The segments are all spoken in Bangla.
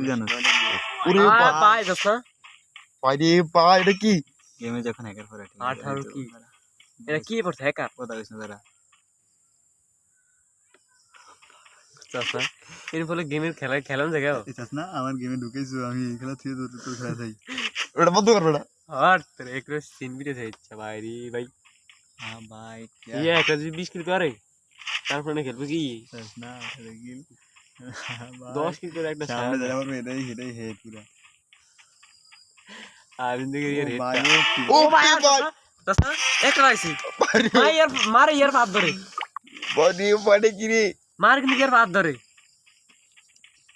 তুই জানো ওরে পাই দোস্ত না ভাই রে পা এটা কি গেমে যখন হ্যাকার করে 18 কি এটা কি পড়ছে হ্যাকার কথা কইছ না তারা চাচা এর ফলে গেমের খেলান জায়গা এটাস না আমার গেমে ঢুকেইছো আমি এই খেলা থেকে তোর খেলা যাই এটা বন্ধ কর বেটা আর তোর একটু সিন ভিডিও চাইছে ভাই রে ভাই হ্যাঁ ভাই ইয়ে একটা যদি 20 কিল করে তারপরে খেলবে কি এটাস না রেগিল 10 কিল করে একটা সামনে যারা আমার এটাই হেড পুরা আর ইন্দিকে ইয়ার ভাই ও ভাই ভাই চাচা একটা আইছি ভাই ইয়ার মারে ইয়ার হাত ধরে বডি বডি কি রে মার কিন্তু ইয়ার হাত ধরে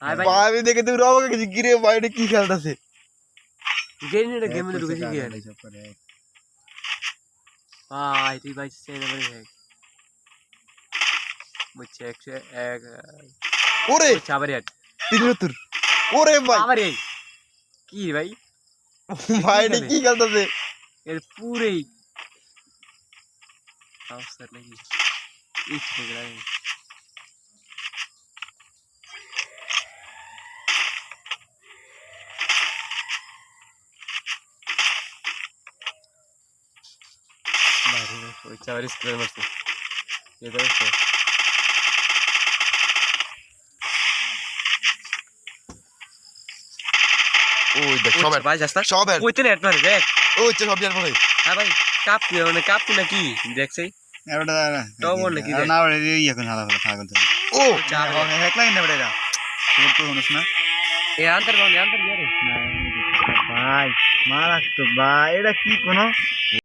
আয় ভাই ভাই আমি দেখে তুই রবা কিছু কি রে ভাই এটা কি খেলতাছে গেমে গেমে ঢুকেছি কি আর ভাই তুই ভাই সেই না ভাই মুছে এক ওরে চাবারি হাট 73 ওরে ভাই চাবারি কি ভাই ভাই এটা কি খেলতাছে এর পুরেই আউসার নাকি ইচ হয়ে গেল বাইরে ওই চাবারি স্প্রে মারছে এটা হচ্ছে ওই দেখ সব ভাই যাস্তা সব কইতে নেট মারে দেখ ওই যে সব জান ভাই হ্যাঁ ভাই কাপ নাকি দেখছই এবারে টবর নাকি দেখ না ওরে এই এখন হালা হালা পাগল তো ও হ্যাক লাইন না বেটা তোর তো হনস না এ আন্তর ইয়ারে ভাই মারাক তো ভাই এটা কি কোন